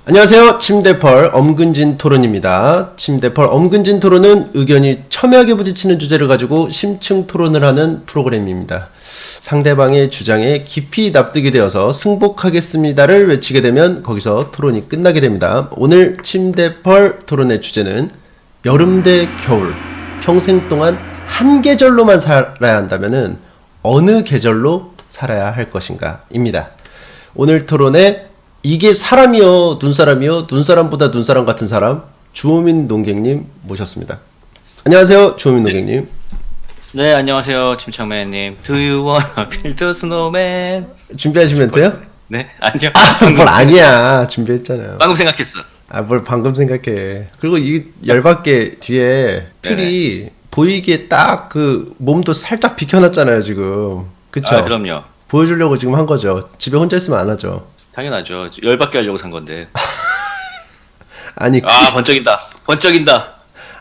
안녕하세요. 침대펄 엄근진 토론입니다. 침대펄 엄근진 토론은 의견이 첨예하게 부딪히는 주제를 가지고 심층 토론을 하는 프로그램입니다. 상대방의 주장에 깊이 납득이 되어서 승복하겠습니다를 외치게 되면 거기서 토론이 끝나게 됩니다. 오늘 침대펄 토론의 주제는 여름 대 겨울, 평생 동안 한 계절로만 살아야 한다면 어느 계절로 살아야 할 것인가 입니다. 오늘 토론에 이게 사람이요 눈사람이요 눈사람보다 눈사람 같은 사람 주호민 농객님 모셨습니다. 안녕하세요. 주호민 농객님. 네, 안녕하세요. 침착맨님. Do you wanna build a snowman? 준비하신 멘트요? 네, 아니요. 뭘 아니야. 준비했잖아요. 방금 생각했어. 뭘 방금 생각해. 그리고 이 열받게 뒤에 틀이 보이게 딱 그 몸도 살짝 비켜놨잖아요 지금. 그쵸? 아, 그럼요. 보여주려고 지금 한 거죠. 집에 혼자 있으면 안 하죠. 당연하죠. 열받게 하려고 산 건데. 아니 번쩍인다.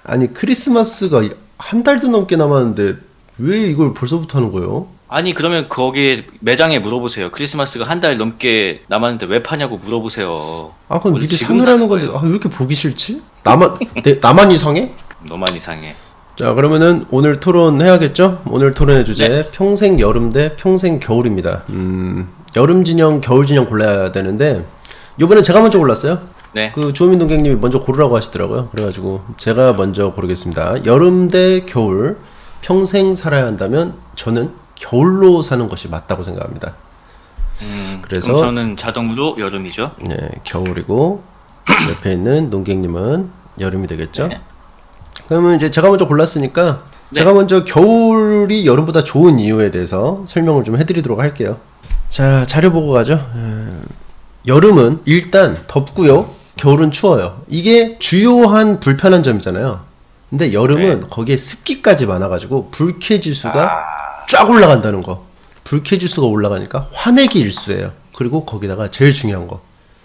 아니 크리스마스가 한 달도 넘게 남았는데 왜 이걸 벌써부터 하는 거예요? 아니, 그러면 거기 매장에 물어보세요. 크리스마스가 한 달 넘게 남았는데 왜 파냐고 물어보세요. 아 그럼 원래 미리 지금 사느라는 사는 건데 거예요. 왜 이렇게 보기 싫지? 나만 이상해? 너만 이상해. 자 그러면은 오늘 토론해야겠죠? 오늘 토론의 주제 평생 여름 대 평생 겨울입니다. 여름 진영 겨울 진영 골라야 되는데 요번에 제가 먼저 골랐어요. 네. 그 주호민 동객님이 먼저 고르라고 하시더라고요. 그래가지고 제가 먼저 고르겠습니다. 여름 대 겨울 평생 살아야 한다면 저는 겨울로 사는 것이 맞다고 생각합니다. 그래서 그럼 저는 자동으로 여름이죠. 네, 겨울이고 옆에 있는 농객님은 여름이 되겠죠. 네. 그러면 이제 제가 먼저 골랐으니까 제가 먼저 겨울이 여름보다 좋은 이유에 대해서 설명을 좀 해드리도록 할게요. 자, 자료 보고 가죠. 여름은 일단 덥고요. 겨울은 추워요. 이게 주요한 불편한 점이잖아요. 근데 여름은 거기에 습기까지 많아가지고 불쾌지수가 쫙 올라간다는 거. 불쾌지수가 올라가니까 화내기 일수예요. 그리고 거기다가 제일 중요한 거.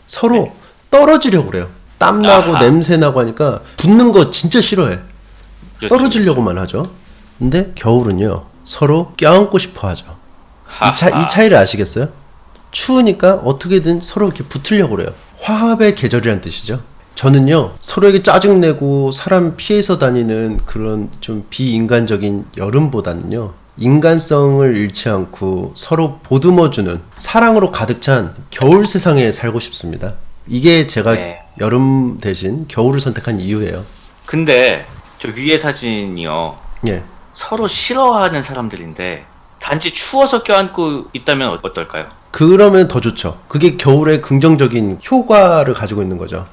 서로 떨어지려고 그래요. 땀나고 냄새나고 하니까 붙는 거 진짜 싫어해. 떨어지려고만 하죠. 근데 겨울은요. 서로 껴안고 싶어 하죠. 이 차이를 아시겠어요? 추우니까 어떻게든 서로 이렇게 붙으려고 그래요. 화합의 계절이란 뜻이죠. 저는요, 서로에게 짜증내고 사람 피해서 다니는 그런 좀 비인간적인 여름보다는요, 인간성을 잃지 않고 서로 보듬어주는 사랑으로 가득 찬 겨울 세상에 살고 싶습니다. 이게 제가 여름 대신 겨울을 선택한 이유예요. 근데 저 위에 사진이요. 예. 서로 싫어하는 사람들인데 단지 추워서 껴안고 있다면 어떨까요? 그러면 더 좋죠. 그게 겨울의 긍정적인 효과를 가지고 있는 거죠.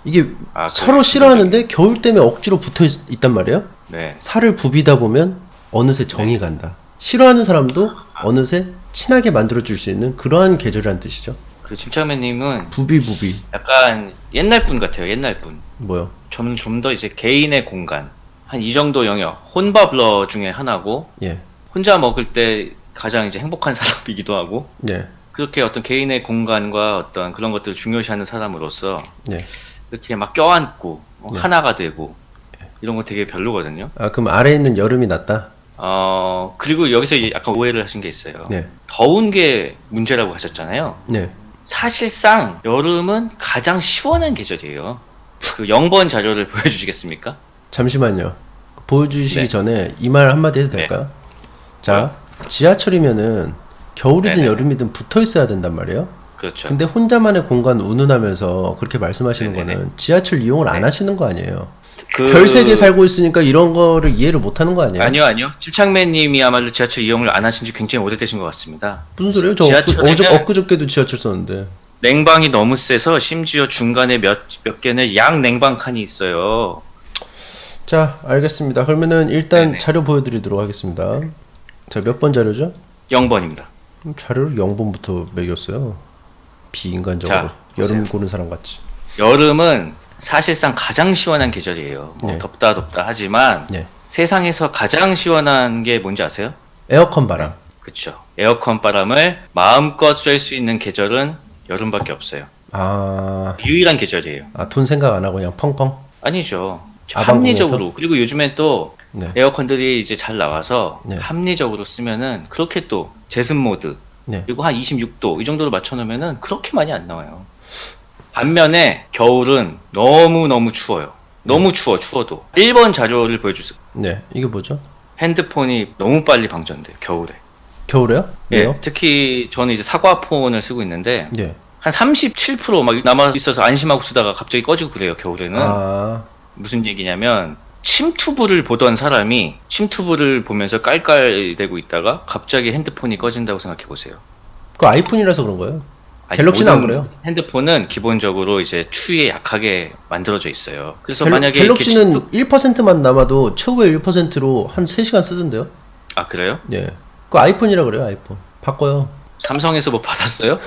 이게 서로 싫어하는데 겨울 때문에 억지로 붙어 있단 말이에요. 네. 살을 부비다 보면 어느새 정이 간다. 싫어하는 사람도 어느새 친하게 만들어줄 수 있는 그러한 계절이란 뜻이죠. 그 침착맨님은 부비. 약간 옛날 분 같아요. 옛날 분. 뭐요? 좀 더 이제 개인의 공간. 한 이 정도 영역. 혼밥러 중에 하나고 예. 혼자 먹을 때 가장 이제 행복한 사람이기도 하고. 예. 그렇게 어떤 개인의 공간과 어떤 그런 것들을 중요시하는 사람으로서 예. 이렇게 막 껴안고 하나가 되고 이런 거 되게 별로거든요. 아, 그럼 아래에 있는 여름이 낫다? 그리고 여기서 약간 오해를 하신 게 있어요. 네. 더운 게 문제라고 하셨잖아요. 네. 사실상 여름은 가장 시원한 계절이에요. 그 0번 자료를 보여주시겠습니까? 잠시만요. 보여주시기 전에 이 말 한마디 해도 될까요? 자, 지하철이면은 겨울이든 여름이든 붙어 있어야 된단 말이에요. 그렇죠. 근데 혼자만의 공간 운운하면서 그렇게 말씀하시는 거는 지하철 이용을 안 하시는 거 아니에요. 별세계 살고 있으니까 이런 거를 이해를 못 하는 거 아니에요? 아니요. 침착맨님이야말로 지하철 이용을 안 하신 지 굉장히 오래되신 것 같습니다. 무슨 소리예요? 저 엊그저께도 지하철 썼는데. 냉방이 너무 세서 심지어 중간에 몇 개는 양 냉방 칸이 있어요. 자, 알겠습니다. 그러면은 일단 자료 보여드리도록 하겠습니다. 자, 몇 번 자료죠? 0번입니다. 자료를 0번부터 매겼어요. 비인간적으로. 여름 고른 사람 같이. 여름은 사실상 가장 시원한 계절이에요. 덥다 하지만 세상에서 가장 시원한 게 뭔지 아세요? 에어컨 바람. 그쵸. 에어컨 바람을 마음껏 쐴 수 있는 계절은 여름밖에 없어요. 유일한 계절이에요. 돈 생각 안 하고 그냥 펑펑? 아니죠. 합리적으로. 그리고 요즘엔 또 네. 에어컨들이 이제 잘 나와서 네. 합리적으로 쓰면은 그렇게 또 제습 모드 네. 그리고 한 26도 이 정도로 맞춰놓으면은 그렇게 많이 안 나와요. 반면에 겨울은 너무너무 추워요. 너무 추워도. 1번 자료를 보여주세요. 네, 이게 뭐죠? 핸드폰이 너무 빨리 방전돼요, 겨울에. 겨울에요? 왜요? 예, 특히 저는 이제 사과폰을 쓰고 있는데, 예. 한 37% 남아 있어서 안심하고 쓰다가 갑자기 꺼지고 그래요, 겨울에는. 무슨 얘기냐면, 침투부를 보던 사람이 침투부를 보면서 깔깔대고 있다가 갑자기 핸드폰이 꺼진다고 생각해 보세요. 그거 아이폰이라서 그런 거예요? 갤럭시는 안 그래요? 핸드폰은 기본적으로 이제 추위에 약하게 만들어져 있어요. 그래서 갤럭시는 1%만 남아도 최후의 1%로 한 3시간 쓰던데요? 아, 그래요? 예. 그거 아이폰이라 그래요, 아이폰. 바꿔요. 삼성에서 뭐 받았어요?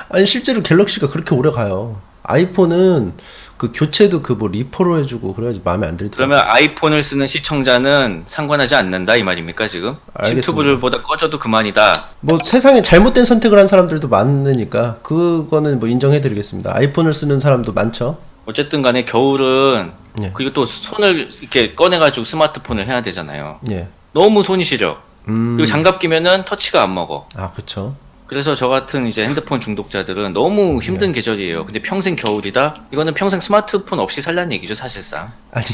아니, 실제로 갤럭시가 그렇게 오래 가요. 아이폰은 그 교체도 그 뭐 리퍼로 해주고 그래야지 마음에 안 들더라고요. 그러면 아이폰을 쓰는 시청자는 상관하지 않는다 이 말입니까 지금? 침투부를 보다 꺼져도 그만이다. 뭐 세상에 잘못된 선택을 한 사람들도 많으니까 그거는 뭐 인정해드리겠습니다. 아이폰을 쓰는 사람도 많죠. 어쨌든 간에 겨울은 예. 그리고 또 손을 이렇게 꺼내가지고 스마트폰을 해야 되잖아요. 예. 너무 손이 시려. 그리고 장갑 끼면은 터치가 안 먹어. 아, 그쵸. 그래서 저 같은 이제 핸드폰 중독자들은 너무 힘든 계절이에요. 근데 평생 겨울이다? 이거는 평생 스마트폰 없이 살라는 얘기죠, 사실상. 아니,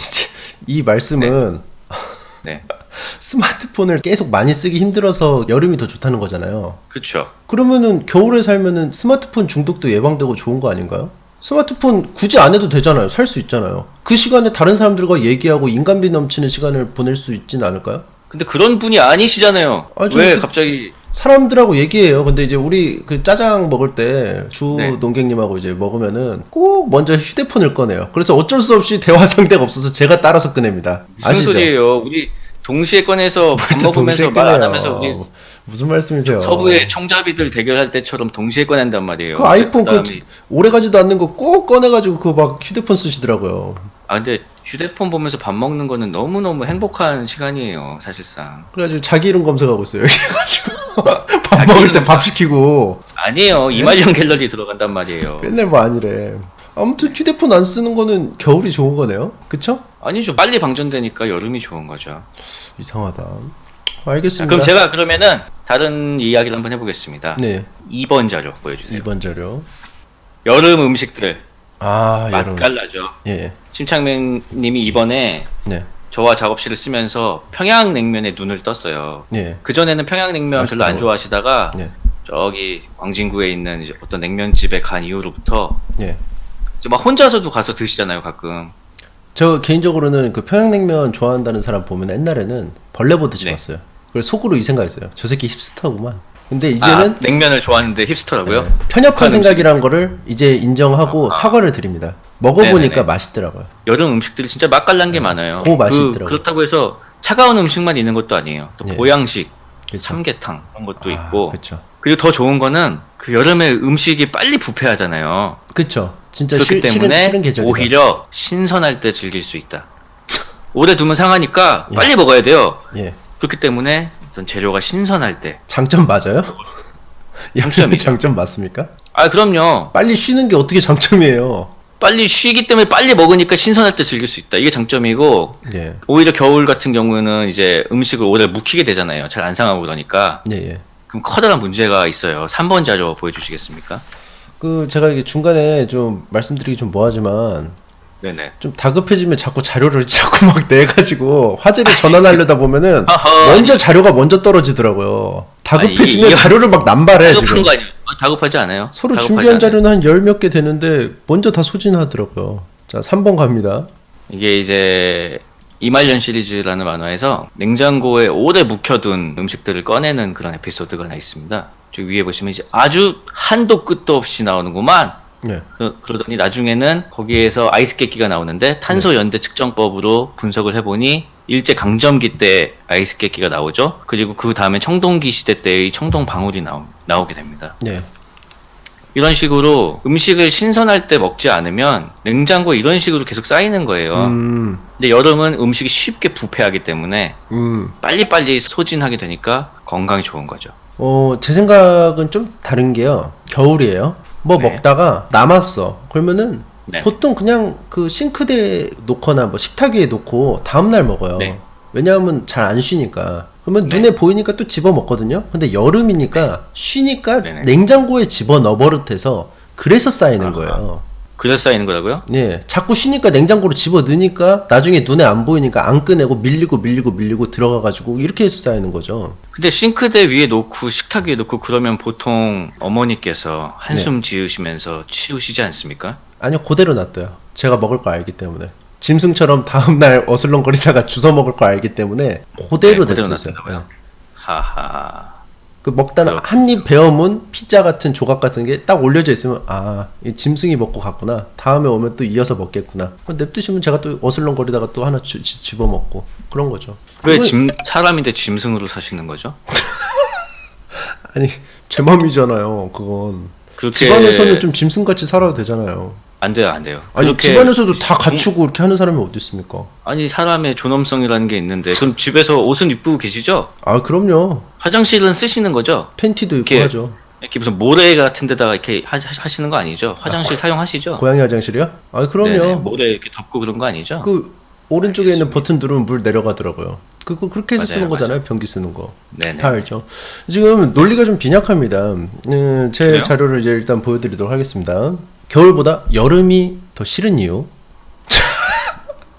이 말씀은 네. 스마트폰을 계속 많이 쓰기 힘들어서 여름이 더 좋다는 거잖아요. 그쵸. 그러면은 겨울에 살면은 스마트폰 중독도 예방되고 좋은 거 아닌가요? 스마트폰 굳이 안 해도 되잖아요. 살 수 있잖아요. 그 시간에 다른 사람들과 얘기하고 인간미 넘치는 시간을 보낼 수 있지는 않을까요? 근데 그런 분이 아니시잖아요. 왜 갑자기 사람들하고 얘기해요. 근데 이제 우리 그 짜장 먹을 때 주 농객님하고 이제 먹으면은 꼭 먼저 휴대폰을 꺼내요. 그래서 어쩔 수 없이 대화 상대가 없어서 제가 따라서 꺼냅니다. 무슨 아시죠? 소리예요? 우리 동시에 꺼내서 밥 먹으면서 말 안 하면서 우리 무슨 말씀이세요? 서부의 총잡이들 대결할 때처럼 동시에 꺼낸단 말이에요. 그 아이폰 그 오래가지도 않는 거 꼭 꺼내가지고 그거 막 휴대폰 쓰시더라고요. 아, 근데 휴대폰 보면서 밥 먹는 거는 너무너무 행복한 시간이에요, 사실상. 그래가지고 자기 이름 검색하고 있어요. 해가지고 밥 먹을 때 밥 시키고. 아니에요. 이말년 갤러리 들어간단 말이에요. 맨날 뭐 아니래. 아무튼 휴대폰 안 쓰는 거는 겨울이 좋은 거네요. 그쵸? 아니죠. 빨리 방전되니까 여름이 좋은 거죠. 이상하다. 알겠습니다. 그럼 제가 그러면은 다른 이야기를 한번 해보겠습니다. 네. 2번 자료 보여주세요. 2번 자료. 여름 음식들. 여름 맛깔나죠. 예. 침착맨 님이 이번에 네. 저와 작업실을 쓰면서 평양냉면에 눈을 떴어요. 예. 그전에는 평양냉면 별로 안 좋아하시다가 예. 저기 광진구에 있는 이제 어떤 냉면집에 간 이후로부터 예. 이제 막 혼자서도 가서 드시잖아요, 가끔. 저 개인적으로는 그 평양냉면 좋아한다는 사람 보면 옛날에는 벌레 보듯이 봤어요. 그래서 속으로 이 생각했어요. 저 새끼 힙스터구만. 근데 이제는 냉면을 좋아하는데 힙스터라고요? 네, 편협한 생각이란 거를 이제 인정하고 사과를 드립니다. 먹어보니까 네네네. 맛있더라고요. 여름 음식들이 진짜 맛깔난 게 많아요. 그 맛이 있더라고요. 그렇다고 해서 차가운 음식만 있는 것도 아니에요. 또 보양식, 그쵸. 삼계탕 그런 것도 있고. 그쵸. 그리고 더 좋은 거는 그 여름에 음식이 빨리 부패하잖아요. 그쵸. 진짜 그렇기 때문에 싫은 계절이다. 오히려 신선할 때 즐길 수 있다. 오래 두면 상하니까 빨리 먹어야 돼요. 예. 그렇기 때문에 어떤 재료가 신선할 때. 장점 맞아요? 장점이죠. 장점 맞습니까? 아, 그럼요. 빨리 쉬는 게 어떻게 장점이에요? 빨리 쉬기 때문에 빨리 먹으니까 신선할 때 즐길 수 있다. 이게 장점이고, 예. 오히려 겨울 같은 경우는 이제 음식을 오래 묵히게 되잖아요. 잘 안 상하고 그러니까. 예. 그럼 커다란 문제가 있어요. 3번 자료 보여주시겠습니까? 그 제가 이게 중간에 좀 말씀드리기 좀 뭐하지만 네네. 좀 다급해지면 자꾸 자료를 자꾸 막 내가지고 화제를 전환하려다 보면은 먼저 자료가 먼저 떨어지더라고요. 다급해지면 자료를 막 남발해. 다급한 지금. 거 아니에요? 다급하지 않아요? 서로 준비한 자료는 한 10몇 개 되는데 먼저 다 소진하더라고요. 자, 3번 갑니다. 이게 이제 이말년 시리즈라는 만화에서 냉장고에 오래 묵혀둔 음식들을 꺼내는 그런 에피소드가 하나 있습니다. 저 위에 보시면 이제 아주 한도 끝도 없이 나오는구만. 네. 그러더니 나중에는 거기에서 아이스깨끼가 나오는데 탄소 연대 측정법으로 분석을 해보니 일제 강점기 때 아이스깨끼가 나오죠. 그리고 그 다음에 청동기 시대 때의 청동 방울이 나오게 됩니다. 네. 이런 식으로 음식을 신선할 때 먹지 않으면 냉장고에 이런 식으로 계속 쌓이는 거예요. 근데 여름은 음식이 쉽게 부패하기 때문에 빨리빨리 소진하게 되니까 건강에 좋은 거죠. 제 생각은 좀 다른 게요. 겨울이에요. 뭐 먹다가 남았어. 그러면은 보통 그냥 그 싱크대에 놓거나 뭐 식탁 위에 놓고 다음날 먹어요. 왜냐하면 잘 안 쉬니까. 그러면 눈에 보이니까 또 집어 먹거든요. 근데 여름이니까 쉬니까 냉장고에 집어 넣어 버릇해서 그래서 쌓이는 거예요. 그래서 쌓이는 거라고요? 예, 자꾸 쉬니까 냉장고로 집어 넣으니까 나중에 눈에 안 보이니까 안 꺼내고 밀리고 들어가가지고 이렇게 해서 쌓이는 거죠. 근데 싱크대 위에 놓고 식탁 위에 놓고 그러면 보통 어머니께서 한숨 지으시면서 치우시지 않습니까? 아니요, 그대로 놔둬요. 제가 먹을 거 알기 때문에. 짐승처럼 다음날 어슬렁거리다가 주워 먹을 거 알기 때문에 그대로 냅두세요. 놔둔다고요? 하하. 그 먹다가 한 입 베어문 피자 같은 조각 같은 게 딱 올려져 있으면 이 짐승이 먹고 갔구나. 다음에 오면 또 이어서 먹겠구나. 냅두시면 제가 또 어슬렁거리다가 또 하나 집어 먹고 그런 거죠. 왜 사람인데 짐승으로 사시는 거죠? 아니 제 맘이잖아요. 그건 그렇게 집안에서는 좀 짐승같이 살아도 되잖아요. 안 돼요, 안 돼요. 아니 그렇게 집안에서도 다 갖추고 이렇게 하는 사람이 어디 있습니까? 아니 사람의 존엄성이라는 게 있는데 그럼 집에서 옷은 입고 계시죠? 아 그럼요. 화장실은 쓰시는 거죠? 팬티도 입고 이렇게 하죠. 이렇게 무슨 모래 같은 데다가 이렇게 하시는 거 아니죠? 화장실 사용하시죠? 고양이 화장실이요? 아 그럼요. 네네, 모래 이렇게 덮고 그런 거 아니죠? 그 오른쪽에 있는 버튼 누르면 물 내려가더라고요. 그거 그렇게 해서 쓰는 거잖아요. 변기 쓰는 거. 네네. 다 알죠. 지금 논리가 좀 빈약합니다. 제 그래요? 자료를 이제 일단 보여드리도록 하겠습니다. 겨울보다 여름이 더 싫은 이유.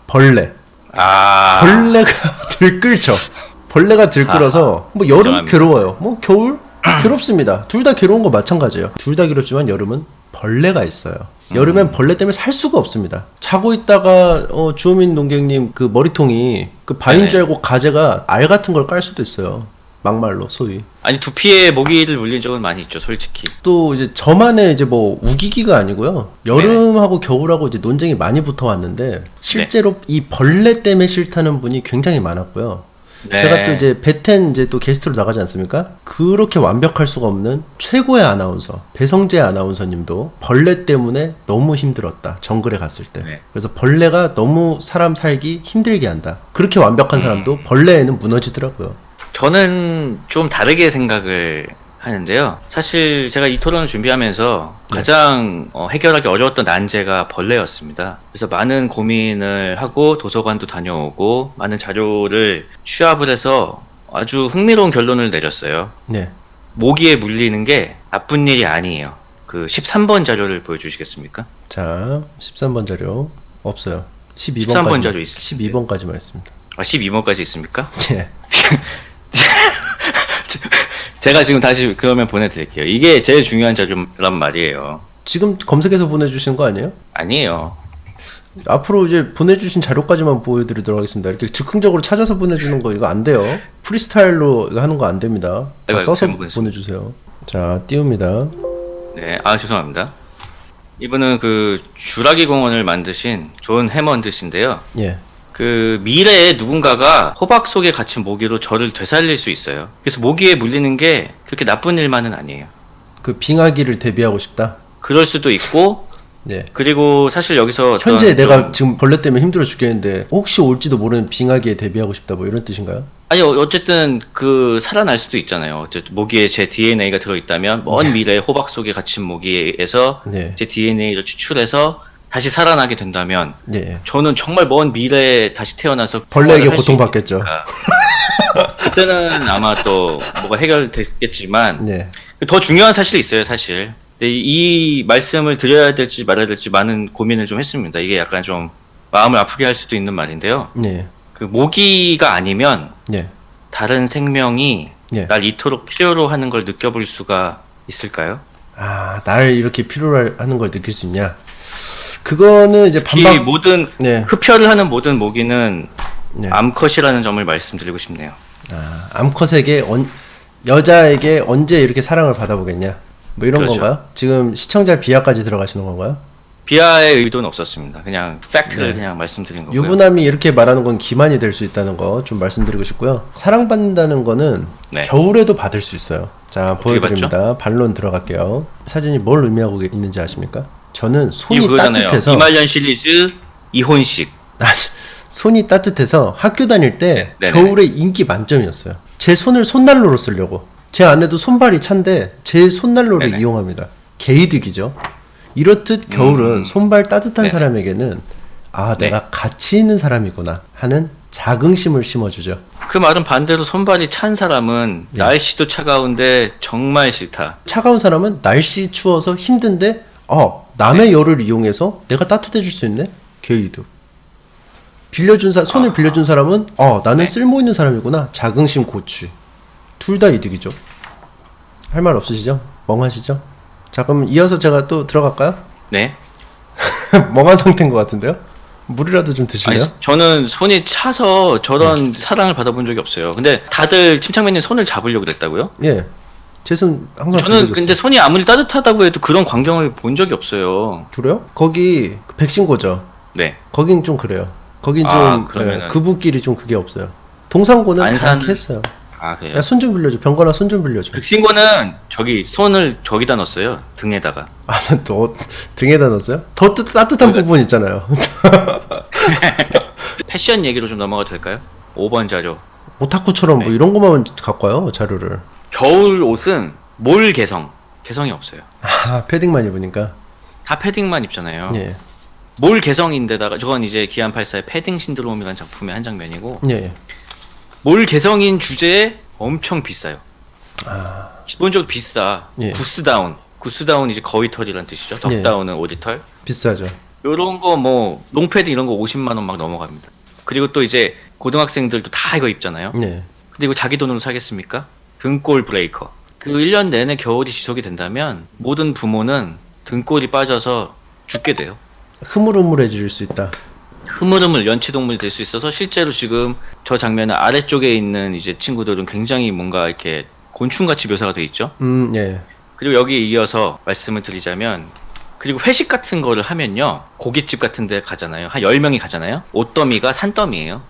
벌레. 벌레가 들끓죠. 벌레가 들끓어서 뭐 여름 죄송합니다. 괴로워요. 뭐 겨울 괴롭습니다. 둘 다 괴로운 거 마찬가지예요. 둘 다 괴롭지만 여름은 벌레가 있어요. 여름엔 벌레 때문에 살 수가 없습니다. 자고 있다가 주호민 농객님 그 머리통이 그 바위인 줄 알고 가재가 알 같은 걸 깔 수도 있어요. 막말로 소위. 아니 두피에 모기를 물린 적은 많이 있죠, 솔직히. 또 이제 저만의 이제 뭐 우기기가 아니고요. 여름하고 겨울하고 이제 논쟁이 많이 붙어 왔는데 실제로 이 벌레 때문에 싫다는 분이 굉장히 많았고요. 네. 제가 또 이제 베텐 이제 또 게스트로 나가지 않습니까? 그렇게 완벽할 수가 없는 최고의 아나운서 배성재 아나운서님도 벌레 때문에 너무 힘들었다. 정글에 갔을 때. 네. 그래서 벌레가 너무 사람 살기 힘들게 한다. 그렇게 완벽한 사람도 벌레에는 무너지더라고요. 저는 좀 다르게 생각을 하는데요. 사실 제가 이 토론을 준비하면서 가장 해결하기 어려웠던 난제가 벌레였습니다. 그래서 많은 고민을 하고 도서관도 다녀오고 많은 자료를 취합을 해서 아주 흥미로운 결론을 내렸어요. 네. 모기에 물리는 게 나쁜 일이 아니에요. 그 13번 자료를 보여주시겠습니까? 자, 13번 자료 없어요. 13번 자료 있습니다. 12번까지만 있습니다. 아, 12번까지 있습니까? 네. 제가 지금 다시 그러면 보내드릴게요. 이게 제일 중요한 자료란 말이에요. 지금 검색해서 보내주신 거 아니에요? 아니에요. 앞으로 이제 보내주신 자료까지만 보여드리도록 하겠습니다. 이렇게 즉흥적으로 찾아서 보내주는 거 이거 안 돼요. 프리스타일로 이거 하는 거 안 됩니다. 다 써서 보내주세요. 자, 띄웁니다. 네, 죄송합니다. 이분은 그 주라기 공원을 만드신 존 해먼드신데요. 예. 그 미래에 누군가가 호박 속에 갇힌 모기로 저를 되살릴 수 있어요. 그래서 모기에 물리는 게 그렇게 나쁜 일만은 아니에요. 그 빙하기를 대비하고 싶다. 그럴 수도 있고, 네. 그리고 사실 여기서 현재 내가 지금 벌레 때문에 힘들어 죽겠는데 혹시 올지도 모르는 빙하기에 대비하고 싶다 뭐 이런 뜻인가요? 아니 어쨌든 그 살아날 수도 있잖아요. 어쨌든 모기에 제 DNA가 들어있다면 먼 미래에 호박 속에 갇힌 모기에서 제 DNA를 추출해서 다시 살아나게 된다면 저는 정말 먼 미래에 다시 태어나서 벌레에게 고통받겠죠. 그때는 아마 또 뭐가 해결됐겠지만 더 중요한 사실이 있어요, 사실. 근데 이 말씀을 드려야 될지 말아야 될지 많은 고민을 좀 했습니다. 이게 약간 좀 마음을 아프게 할 수도 있는 말인데요. 그 모기가 아니면 다른 생명이 날 이토록 필요로 하는 걸 느껴볼 수가 있을까요? 날 이렇게 필요로 하는 걸 느낄 수 있냐? 그거는 이제 반박 모든 흡혈을 하는 모든 모기는 암컷이라는 점을 말씀드리고 싶네요. 암컷에게 여자에게 언제 이렇게 사랑을 받아보겠냐? 뭐 이런 건가요? 지금 시청자 비하까지 들어가시는 건가요? 비하의 의도는 없었습니다. 그냥 팩트를 그냥 말씀드린 거고요. 유부남이 이렇게 말하는 건 기만이 될 수 있다는 거 좀 말씀드리고 싶고요. 사랑받는다는 거는 겨울에도 받을 수 있어요. 자, 보여드립니다. 반론 들어갈게요. 사진이 뭘 의미하고 있는지 아십니까? 저는 손이 따뜻해서 이말년 시리즈 이혼식 손이 따뜻해서 학교 다닐 때 겨울에 인기 만점이었어요. 제 손을 손난로로 쓰려고. 제 아내도 손발이 찬데 제 손난로를 이용합니다. 개이득이죠. 이렇듯 겨울은 손발 따뜻한 사람에게는 내가 가치 있는 사람이구나 하는 자긍심을 심어주죠. 그 말은 반대로 손발이 찬 사람은 날씨도 차가운데 정말 싫다. 차가운 사람은 날씨 추워서 힘든데 남의 열을 이용해서 내가 따뜻해질 수 있네? 게이드. 손을 빌려준 사람은 나는 네. 쓸모 있는 사람이구나. 자긍심 고취. 둘 다 이득이죠. 할 말 없으시죠? 멍하시죠? 자, 그럼 이어서 제가 또 들어갈까요? 네. 멍한 상태인 것 같은데요? 물이라도 좀 드실래요? 아니, 저는 손이 차서 저런 사랑을 받아본 적이 없어요. 근데 다들 침착맨님 손을 잡으려고 그랬다고요? 예. 제 손 항상 저는 빌려줬어요. 근데 손이 아무리 따뜻하다고 해도 그런 광경을 본 적이 없어요. 그래요? 거기 그 백신고죠. 네. 거긴 좀 그래요. 거긴 좀 그러면은 그분끼리 좀 그게 없어요. 동산고는 다 안산- 이렇게 했어요. 그래요? 야, 손 좀 빌려줘. 병건아 손 좀 빌려줘. 백신고는 손을 저기다 넣었어요. 등에다가. 난 또 등에다 넣었어요? 더 따뜻한 부분 있잖아요. 패션 얘기로 좀 넘어가도 될까요? 5번 자료. 오타쿠처럼 뭐 네. 이런 것만 갖고 와요, 자료를. 겨울 옷은 몰 개성이 없어요. 패딩만 입으니까. 다 패딩만 입잖아요. 예. 몰 개성인데다가 저건 이제 기안 84의 패딩 신드롬이라는 작품의 한 장면이고 예. 몰 개성인 주제에 엄청 비싸요. 기본적으로 비싸. 예. 구스다운 이제 거위털이란 뜻이죠. 덕다운은 오리털. 비싸죠. 요런 거 뭐 롱패딩 이런 거 50만 원 막 넘어갑니다. 그리고 또 이제 고등학생들도 다 이거 입잖아요. 예. 근데 이거 자기 돈으로 사겠습니까? 등골 브레이커. 그 1년 내내 겨울이 지속이 된다면 모든 부모는 등골이 빠져서 죽게 돼요. 흐물흐물해질 수 있다. 흐물흐물 연치동물이 될 수 있어서 실제로 지금 저 장면의 아래쪽에 있는 이제 친구들은 굉장히 뭔가 이렇게 곤충같이 묘사가 돼 있죠. 예. 그리고 여기에 이어서 말씀을 드리자면 그리고 회식 같은 거를 하면요. 고깃집 같은 데 가잖아요. 한 10명이 가잖아요. 옷더미가 산더미예요.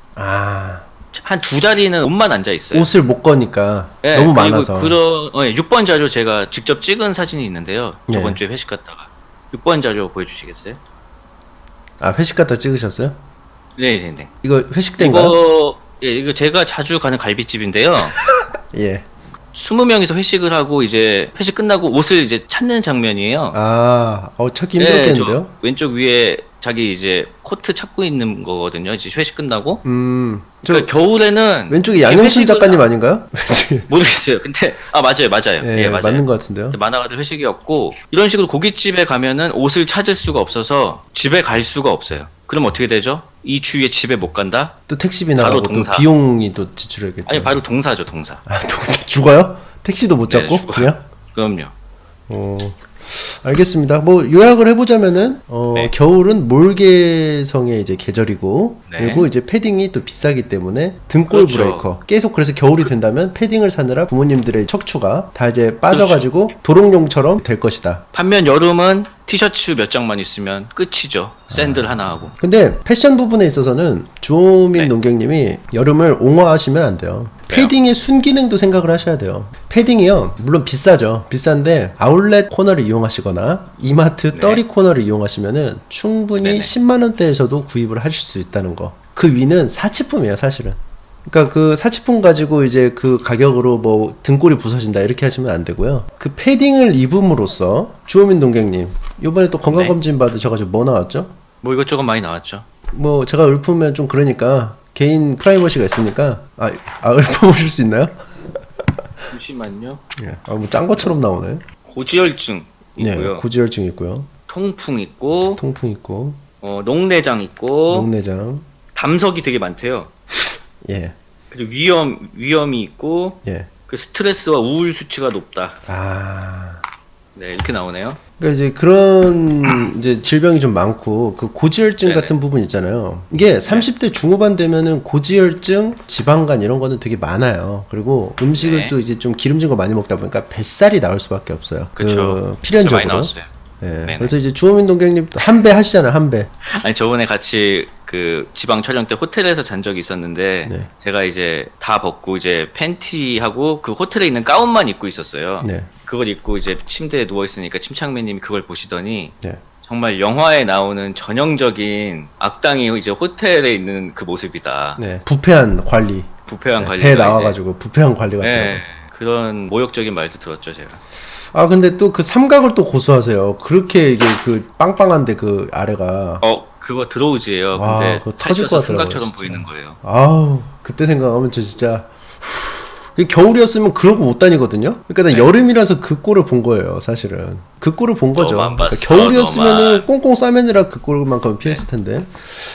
한 두 자리는 옷만 앉아 있어요. 옷을 못 거니까 예, 너무 그리고 많아서. 6번 자료 제가 직접 찍은 사진이 있는데요. 저번 예. 주에 회식 갔다가 6번 자료 보여주시겠어요? 회식 갔다 찍으셨어요? 네네네. 이거 회식 때인가요? 이거 제가 자주 가는 갈비집인데요. 예. 20명이서 회식을 하고 이제 회식 끝나고 옷을 이제 찾는 장면이에요. 찾기 네, 힘들겠는데요? 저 왼쪽 위에 자기 이제 코트 찾고 있는 거거든요. 이제 회식 끝나고. 그러니까 겨울에는 왼쪽에 양영순 회식을- 작가님 아닌가요? 모르겠어요. 근데 맞아요. 예, 예, 맞아요. 맞는 것 같은데요. 만화가들 회식이었고 이런 식으로 고깃집에 가면은 옷을 찾을 수가 없어서 집에 갈 수가 없어요. 그럼 어떻게 되죠? 이 추위에 집에 못 간다? 또 택시비 나가고 또 동사. 비용이 또 지출해야겠죠. 아니 바로 동사죠, 동사. 동사 죽어요? 택시도 못 네, 잡고 죽어요. 그냥? 그럼요. 알겠습니다. 뭐 요약을 해보자면은 네. 겨울은 몰개성의 이제 계절이고 네. 그리고 이제 패딩이 또 비싸기 때문에 등골 그렇죠. 브레이커 계속 그래서 겨울이 된다면 패딩을 사느라 부모님들의 척추가 다 이제 빠져가지고 도롱뇽처럼 될 것이다. 반면 여름은 티셔츠 몇 장만 있으면 끝이죠. 샌들 하나 하고. 근데 패션 부분에 있어서는 주호민 네. 농객님이 여름을 옹호하시면 안 돼요. 패딩의 순기능도 생각을 하셔야 돼요. 패딩이요, 물론 비싸죠. 비싼데 아울렛 코너를 이용하시거나 이마트 네. 떨이 코너를 이용하시면은 충분히 네네. 10만 원대에서도 구입을 하실 수 있다는 거. 그 위는 사치품이에요, 사실은. 그러니까 그 사치품 가지고 이제 그 가격으로 뭐 등골이 부서진다 이렇게 하시면 안 되고요. 그 패딩을 입음으로써 주호민 동객님 이번에 또 건강검진 받으셔가지고 뭐 나왔죠? 뭐 이것저것 많이 나왔죠. 뭐 제가 읊으면 좀 그러니까 개인 프라이버시가 있으니까 읊어보실 수 있나요? 잠시만요. 예. 뭐 짠 것처럼 나오네. 고지혈증 네, 있고요. 고지혈증 있고요. 통풍 있고, 통풍 있고, 녹내장 있고, 녹내장. 담석이 되게 많대요. 예, 그리고 위험이 있고, 예. 그 스트레스와 우울 수치가 높다. 아, 네, 이렇게 나오네요. 그러니까 이제 그런 이제 질병이 좀 많고 그 고지혈증 네네. 같은 부분 있잖아요. 이게 30대 중후반 되면은 고지혈증, 지방간 이런 거는 되게 많아요. 그리고 음식을 네. 또 이제 좀 기름진 거 많이 먹다 보니까 뱃살이 나올 수밖에 없어요. 그쵸. 그 필연적으로. 많이 나왔어요. 예. 네네. 그래서 이제 주호민 동객님 한 배 하시잖아요, 한 배. 아니 저번에 같이 그 지방 촬영 때 호텔에서 잔 적이 있었는데 네. 제가 이제 다 벗고 이제 팬티하고 그 호텔에 있는 가운만 입고 있었어요. 네. 그걸 입고 이제 침대에 누워 있으니까 침착맨님이 그걸 보시더니 네. 정말 영화에 나오는 전형적인 악당이 이제 호텔에 있는 그 모습이다. 네. 부패한 관리. 부패한 네, 관리가 배에 나와가지고 부패한 관리 같은 네, 그런 모욕적인 말도 들었죠 제가. 근데 또 그 삼각을 또 고수하세요. 그렇게 이게 그 빵빵한데 그 아래가. 그거 드로우즈예요. 근데 그거 터질 살쪄서 것 같더라고요, 삼각처럼 진짜. 보이는 거예요. 그때 생각하면 저 진짜 겨울이었으면 그러고 못 다니거든요. 그러니까 나 네. 여름이라서 그 꼴을 본 거예요, 사실은. 그 꼴을 본 거죠. 너만 그러니까 봤어, 겨울이었으면은 너만. 꽁꽁 싸매느라 그 꼴만큼은 피했을 텐데.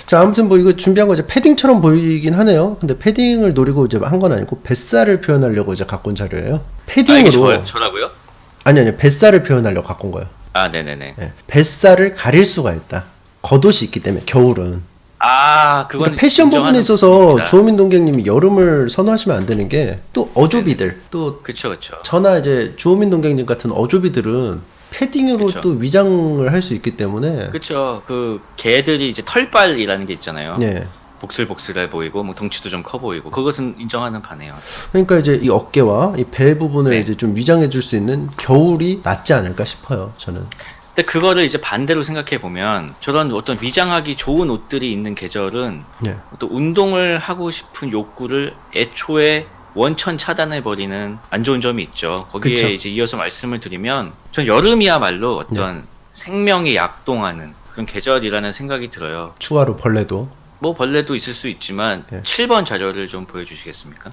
자, 아무튼 뭐 이거 준비한 거 이제 패딩처럼 보이긴 하네요. 근데 패딩을 노리고 이제 한 건 아니고 뱃살을 표현하려고 이제 갖고 온 자료예요. 이게 패딩으로. 저라고요? 아니, 뱃살을 표현하려고 갖고 온 거예요. 아, 네네네. 예, 뱃살을 가릴 수가 있다. 겉옷이 있기 때문에 겨울은. 아, 그건 그러니까 패션 부분에 인정하는 있어서 부분입니다. 주호민 동객님이 여름을 선호하시면 안 되는 게 또 어조비들 또 그쵸. 저나 이제 주호민 동객님 같은 어조비들은 패딩으로 그쵸. 또 위장을 할 수 있기 때문에 그쵸. 그 개들이 이제 털빨이라는 게 있잖아요. 예. 복슬복슬해 보이고 뭐 덩치도 좀 커 보이고 그것은 인정하는 바네요. 그러니까 이제 이 어깨와 이 배 부분을 네. 이제 좀 위장해 줄 수 있는 겨울이 낫지 않을까 싶어요. 저는. 근데 그거를 이제 반대로 생각해 보면 저런 어떤 위장하기 좋은 옷들이 있는 계절은 예. 또 운동을 하고 싶은 욕구를 애초에 원천 차단해 버리는 안 좋은 점이 있죠. 거기에 그쵸. 이제 이어서 말씀을 드리면 전 여름이야말로 어떤 생명이 약동하는 그런 계절이라는 생각이 들어요. 추가로 벌레도 뭐 벌레도 있을 수 있지만 예. 7번 자료를 좀 보여주시겠습니까?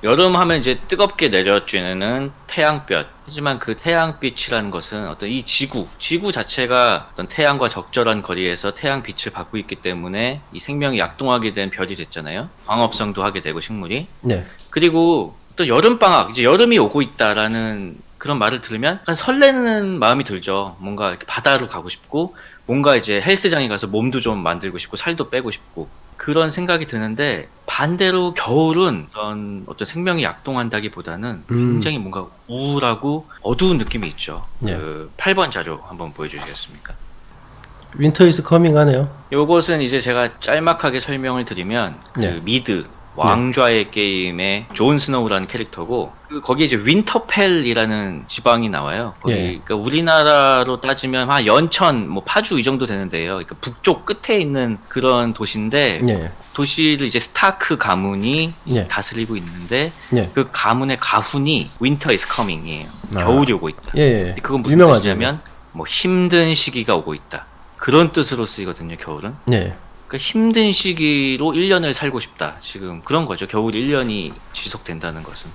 여름 하면 이제 뜨겁게 내려쬐는 태양볕. 하지만 그 태양빛이라는 것은 어떤 이 지구 자체가 어떤 태양과 적절한 거리에서 태양빛을 받고 있기 때문에 이 생명이 약동하게 된 별이 됐잖아요. 광합성도 하게 되고 식물이. 네. 그리고 또 여름방학, 이제 여름이 오고 있다라는 그런 말을 들으면 약간 설레는 마음이 들죠. 뭔가 이렇게 바다로 가고 싶고, 뭔가 이제 헬스장에 가서 몸도 좀 만들고 싶고, 살도 빼고 싶고, 그런 생각이 드는데, 반대로 겨울은 그런 어떤 생명이 약동한다기보다는 굉장히 뭔가 우울하고 어두운 느낌이 있죠. 예. 그 8번 자료 한번 보여주시겠습니까? 윈터 이즈 커밍 하네요. 요것은 이제 제가 짤막하게 설명을 드리면, 그 네. 미드, 왕좌의 게임의 존 스노우라는 캐릭터고 거기에 이제 윈터펠이라는 지방이 나와요. 거기 예. 그러니까 우리나라로 따지면 한 연천, 뭐 파주 이 정도 되는데요. 그러니까 북쪽 끝에 있는 그런 도시인데 예. 도시를 이제 스타크 가문이 예. 다스리고 있는데 예. 그 가문의 가훈이 Winter is coming이에요. 아. 겨울이 오고 있다. 예. 그건 무슨 유명하죠. 뜻이냐면 뭐 힘든 시기가 오고 있다. 그런 뜻으로 쓰이거든요. 겨울은. 예. 그러니까 힘든 시기로 1년을 살고 싶다. 지금 그런 거죠. 겨울 1년이 지속된다는 것은.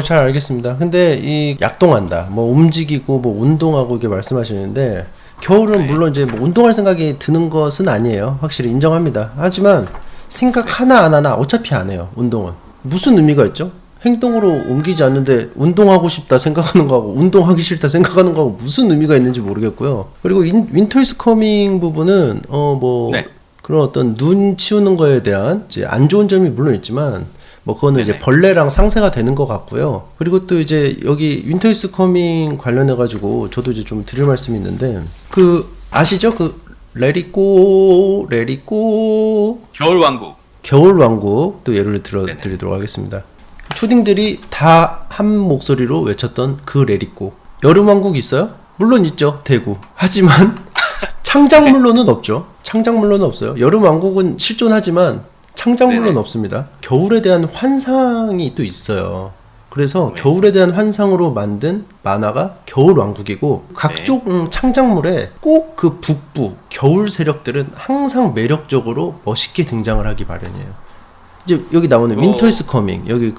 잘 알겠습니다. 근데 이 약동한다, 뭐 움직이고 뭐 운동하고 이렇게 말씀하시는데 겨울은 네. 물론 이제 뭐 운동할 생각이 드는 것은 아니에요. 확실히 인정합니다. 하지만 생각 하나 안 하나 어차피 안 해요. 운동은 무슨 의미가 있죠? 행동으로 옮기지 않는데 운동하고 싶다 생각하는 거하고 운동하기 싫다 생각하는 거하고 무슨 의미가 있는지 모르겠고요. 그리고 윈터 이즈 커밍 부분은 뭐 네. 그런 어떤 눈 치우는 거에 대한 이제 안 좋은 점이 물론 있지만 뭐 그거는 이제 네네. 벌레랑 상쇄가 되는 것 같고요. 그리고 또 이제 여기 윈터 이즈 커밍 관련해 가지고 저도 이제 좀 드릴 말씀이 있는데 그 아시죠? 그 레리꼬 겨울 왕국. 겨울 왕국 또 예를 들어 네네. 드리도록 하겠습니다. 초딩들이 다 한 목소리로 외쳤던 그 레리꼬. 여름 왕국 있어요? 물론 있죠. 대구. 하지만 창작물로는 없죠. 창작물로는 없어요. 여름 왕국은 실존하지만 창작물로는 네네. 없습니다. 겨울에 대한 환상이 또 있어요. 그래서 네. 겨울에 대한 환상으로 만든 만화가 겨울 왕국이고 각종 창작물에 꼭 그 북부 겨울 세력들은 항상 매력적으로 멋있게 등장을 하기 마련이에요. 이제 여기 나오는 윈터 이즈 커밍 여기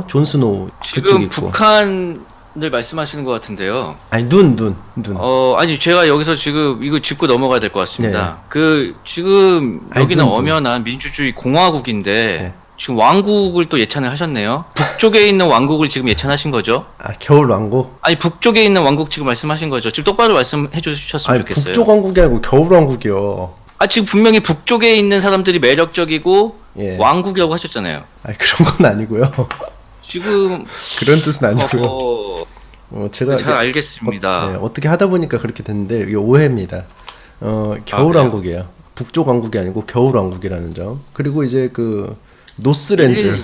존 스노우 그쪽 지금 있고 북한을 말씀하시는 것 같은데요. 아니 눈 아니 제가 여기서 지금 이거 짚고 넘어가야 될 것 같습니다. 네. 그 지금 아니, 여기는 눈. 엄연한 민주주의 공화국인데 네. 지금 왕국을 또 예찬을 하셨네요. 북쪽에 있는 왕국을 지금 예찬하신 거죠? 아 겨울 왕국 아니 북쪽에 있는 왕국 지금 말씀하신 거죠? 지금 똑바로 말씀해 주셨으면 아니 좋겠어요. 북쪽 왕국이 아니고 겨울 왕국이요. 아 지금 분명히 북쪽에 있는 사람들이 매력적이고 예. 왕국이라고 하셨잖아요. 아니 그런 건 아니고요. 지금 그런 뜻은 아니고요. 제가 잘 알겠습니다. 어떻게 하다 보니까 그렇게 됐는데 이게 오해입니다. 겨울 그래요? 왕국이에요. 북쪽 왕국이 아니고 겨울 왕국이라는 점. 그리고 이제 그 노스랜드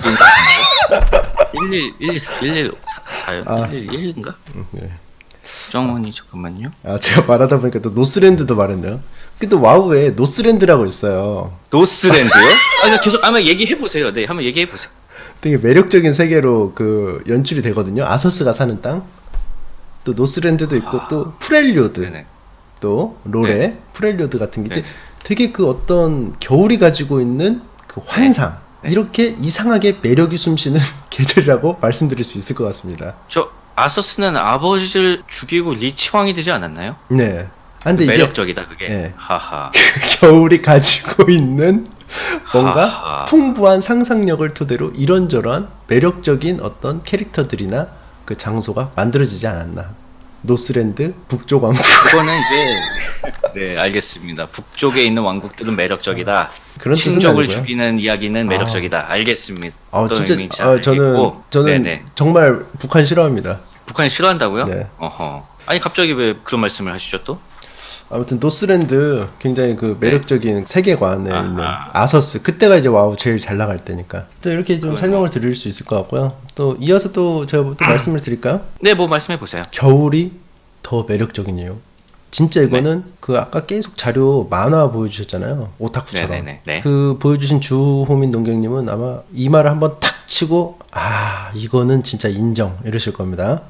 114요? 111인가? 네. 정원이 잠깐만요. 아 제가 말하다 보니까 또 노스랜드도 말했네요. 근데 와우에 노스랜드라고 있어요. 노스랜드요? 아니 계속 한번 얘기해 보세요. 네, 한번 얘기해 보세요. 되게 매력적인 세계로 그 연출이 되거든요. 아서스가 사는 땅. 또 노스랜드도 있고 또 프렐리오드. 네네. 또 롤의 네. 프렐리오드 같은 게 이제 네. 되게 그 어떤 겨울이 가지고 있는 그 환상. 네. 이렇게 이상하게 매력이 숨쉬는 계절이라고 말씀드릴 수 있을 것 같습니다. 저 아서스는 아버지를 죽이고 리치왕이 되지 않았나요? 네. 근데 매력적이다 그게. 네. 하하. 겨울이 가지고 있는 뭔가 하하. 풍부한 상상력을 토대로 이런저런 매력적인 어떤 캐릭터들이나 그 장소가 만들어지지 않았나. 노스랜드 북쪽 왕국. 그거는 이제 네 알겠습니다. 북쪽에 있는 왕국들은 매력적이다. 그런 뜻은 신족을 아니고요. 죽이는 이야기는 매력적이다. 알겠습니다. 어떤 진짜 의미인지 알겠고. 저는 네네. 정말 북한 싫어합니다. 북한이 싫어한다고요? 네. 어허. 아니 갑자기 왜 그런 말씀을 하시죠 또? 아무튼 노스랜드 굉장히 그 매력적인 세계관에 아하. 있는 아서스, 그때가 이제 와우 제일 잘 나갈 때니까 또 이렇게 좀 설명을 드릴 수 있을 것 같고요. 또 이어서 또 제가 또 말씀을 드릴까요? 네, 뭐 말씀해 보세요. 겨울이 더 매력적인 이유. 진짜 이거는 그 아까 계속 자료 만화 보여주셨잖아요. 오타쿠처럼. 네네네. 네. 그 보여주신 주호민 농경님은 아마 이 말을 한번 탁 치고 이거는 진짜 인정 이러실 겁니다.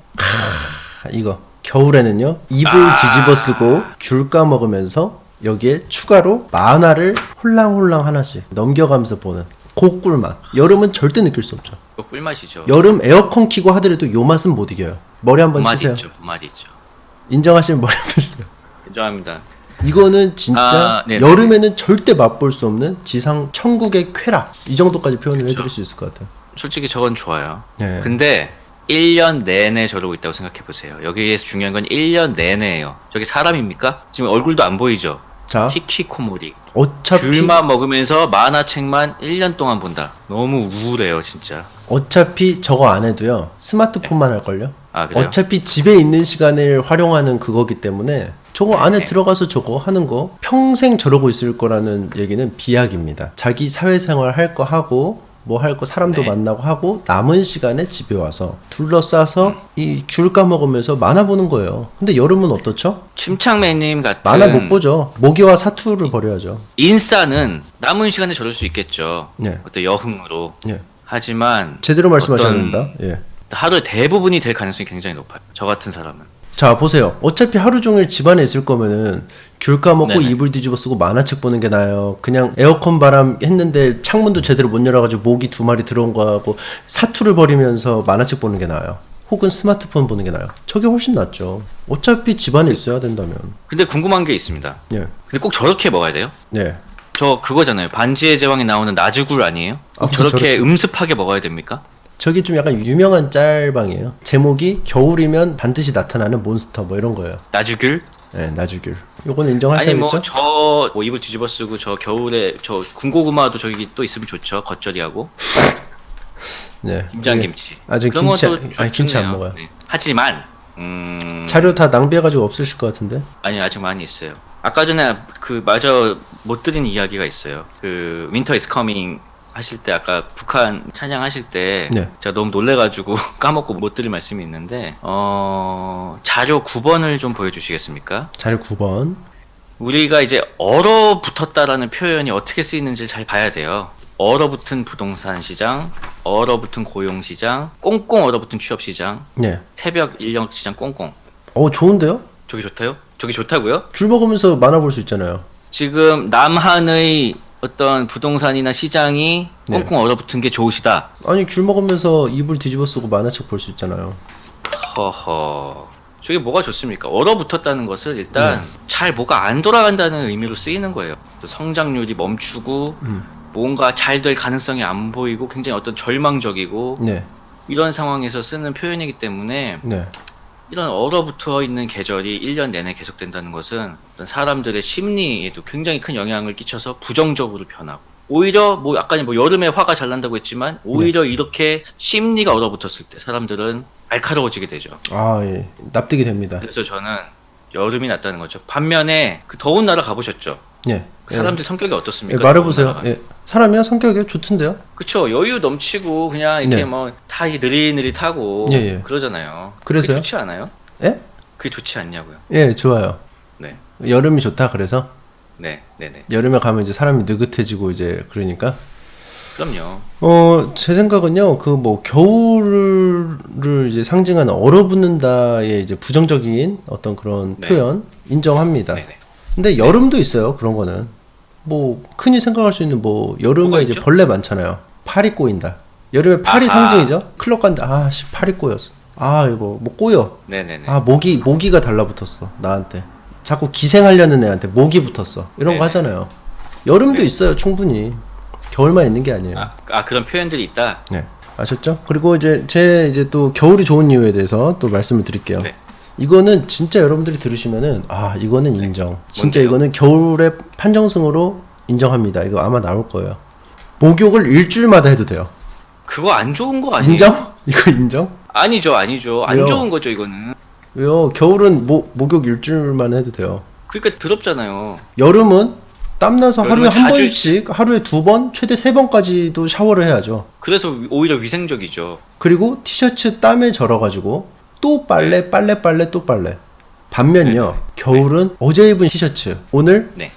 이거 겨울에는요 이불 뒤집어 쓰고 귤 까먹으면서 여기에 추가로 만화를 홀랑홀랑 하나씩 넘겨가면서 보는 그 꿀맛. 여름은 절대 느낄 수 없죠. 그거 꿀맛이죠. 여름 에어컨 키고 하더라도 요 맛은 못 이겨요. 머리 한번 그 맛 치세요. 있죠. 그 맛 있죠. 인정하시면 머리 한번 치세요. 인정합니다. 이거는 진짜 네네. 여름에는 절대 맛볼 수 없는 지상 천국의 쾌락, 이 정도까지 표현을 그쵸. 해드릴 수 있을 것 같아요. 솔직히 저건 좋아요. 네. 근데 1년 내내 저러고 있다고 생각해 보세요. 여기에서 중요한 건 1년 내내예요. 저기 사람입니까? 지금 얼굴도 안 보이죠? 자, 히키코모리. 어차피 귤만 먹으면서 만화책만 1년 동안 본다. 너무 우울해요, 진짜. 저거 안 해도요 스마트폰만 할걸요. 아, 그래요? 어차피 집에 있는 시간을 활용하는 그거기 때문에 저거 안에 네. 들어가서 저거 하는 거 평생 저러고 있을 거라는 얘기는 비약입니다. 자기 사회생활 할 거 하고 뭐 할 거 사람도 네. 만나고 하고 남은 시간에 집에 와서 둘러싸서 이 귤 까먹으면서 만화 보는 거예요. 근데 여름은 어떻죠? 침착맨님 같은 만화 못 보죠. 모기와 사투를 벌여야죠. 인싸는 남은 시간에 저럴 수 있겠죠. 네. 어떤 여흥으로. 예. 하지만 제대로 말씀하셔야 어떤- 됩니다. 예. 하루에 대부분이 될 가능성이 굉장히 높아요. 저 같은 사람은. 자 보세요. 어차피 하루 종일 집안에 있을 거면은 귤 까먹고 네네. 이불 뒤집어 쓰고 만화책 보는 게 나아요. 그냥 에어컨 바람 했는데 창문도 제대로 못 열어가지고 모기 2마리 들어온 거하고 사투를 벌이면서 만화책 보는 게 나아요. 혹은 스마트폰 보는 게 나아요. 저게 훨씬 낫죠. 어차피 집안에 있어야 된다면. 근데 궁금한 게 있습니다. 예. 근데 꼭 저렇게 먹어야 돼요? 네. 저 그거잖아요. 반지의 제왕에 나오는 나주굴 아니에요? 꼭 무슨 저렇게 음습하게 먹어야 됩니까? 저게 좀 약간 유명한 짤방이에요. 제목이 겨울이면 반드시 나타나는 몬스터 뭐 이런 거예요. 나주귤? 네, 나주귤. 요거는 아니 인정하셔야겠죠? 뭐 저 이불 뒤집어 쓰고 저 겨울에 저 군고구마도 저기 또 있으면 좋죠. 겉절이하고 네. 김장김치. 아직 그런 김치 것도 아니 김치 안 좋네요. 먹어요. 네. 하지만 자료 다 낭비해가지고 없으실 것 같은데. 아니 아직 많이 있어요. 아까 전에 그 마저 못 드린 이야기가 있어요. 그 윈터 이즈 커밍 하실 때 아까 북한 찬양하실 때 네. 제가 너무 놀래가지고 까먹고 못 드릴 말씀이 있는데 자료 9번을 좀 보여주시겠습니까? 자료 9번. 우리가 이제 얼어붙었다라는 표현이 어떻게 쓰이는지 잘 봐야 돼요. 얼어붙은 부동산 시장, 얼어붙은 고용 시장, 꽁꽁 얼어붙은 취업 시장, 네. 새벽 인력 시장 꽁꽁. 좋은데요? 저기 좋다요? 저기 좋다고요? 줄 먹으면서 만화 볼 수 있잖아요. 지금 남한의 어떤 부동산이나 시장이 네. 꽁꽁 얼어붙은 게 좋으시다. 아니 줄 먹으면서 이불 뒤집어 쓰고 만화책 볼 수 있잖아요. 허허. 저게 뭐가 좋습니까? 얼어붙었다는 것을 일단 네. 잘 뭐가 안 돌아간다는 의미로 쓰이는 거예요. 또 성장률이 멈추고 뭔가 잘 될 가능성이 안 보이고 굉장히 어떤 절망적이고 네. 이런 상황에서 쓰는 표현이기 때문에 네. 이런 얼어붙어 있는 계절이 1년 내내 계속된다는 것은 어떤 사람들의 심리에도 굉장히 큰 영향을 끼쳐서 부정적으로 변하고 오히려 뭐 아까 뭐 여름에 화가 잘 난다고 했지만 오히려 이렇게 심리가 얼어붙었을 때 사람들은 날카로워지게 되죠. 예. 납득이 됩니다. 그래서 저는 여름이 낫다는 거죠. 반면에 그 더운 나라 가보셨죠? 예. 그 사람들 성격이 어떻습니까? 말해보세요. 예. 사람이요? 성격이 좋던데요? 그쵸. 여유 넘치고 그냥 이렇게 네. 뭐 다 느릿느릿하고 예, 예. 그러잖아요. 그래서요? 그게 좋지 않아요? 예? 그게 좋지 않냐고요. 예, 좋아요. 네. 여름이 좋다 그래서 네. 네네. 여름에 가면 이제 사람이 느긋해지고 이제 그러니까 그럼요. 제 생각은요, 그 뭐 겨울을 이제 상징하는 얼어붙는다의 이제 부정적인 어떤 그런 네. 표현 인정합니다. 네네. 근데 여름도 있어요, 그런 거는. 뭐 흔히 생각할 수 있는 뭐 여름에 뭐가 이제 있죠? 벌레 많잖아요. 팔이 꼬인다. 여름에 팔이 아하. 상징이죠. 클럽 간다. 아씨 팔이 꼬였어. 아 이거 뭐 꼬여. 네네네. 아 모기가 달라붙었어 나한테. 자꾸 기생하려는 애한테 모기 붙었어. 이런 거 네네. 하잖아요. 여름도 네. 있어요 충분히. 겨울만 있는 게 아니에요. 그런 표현들이 있다. 네. 아셨죠? 그리고 이제 이제 또 겨울이 좋은 이유에 대해서 또 말씀을 드릴게요. 네. 이거는 진짜 여러분들이 들으시면은 이거는 인정. 진짜 뭔데요? 이거는 겨울의 판정승으로 인정합니다. 이거 아마 나올 거예요. 목욕을 일주일마다 해도 돼요. 그거 안 좋은 거 아니에요? 인정? 이거 인정? 아니죠. 안 왜요? 좋은 거죠, 이거는. 왜요? 겨울은 목욕 일주일만 해도 돼요. 그러니까 더럽잖아요. 여름은 땀나서 하루에 여름은 한 자주- 번씩, 하루에 2번, 최대 3번까지도 샤워를 해야죠. 그래서 오히려 위생적이죠. 그리고 티셔츠 땀에 절어가지고 또 빨래, 빨래, 또 빨래. 반면요, 네. 겨울은 어제 입은 티셔츠, 오늘 네.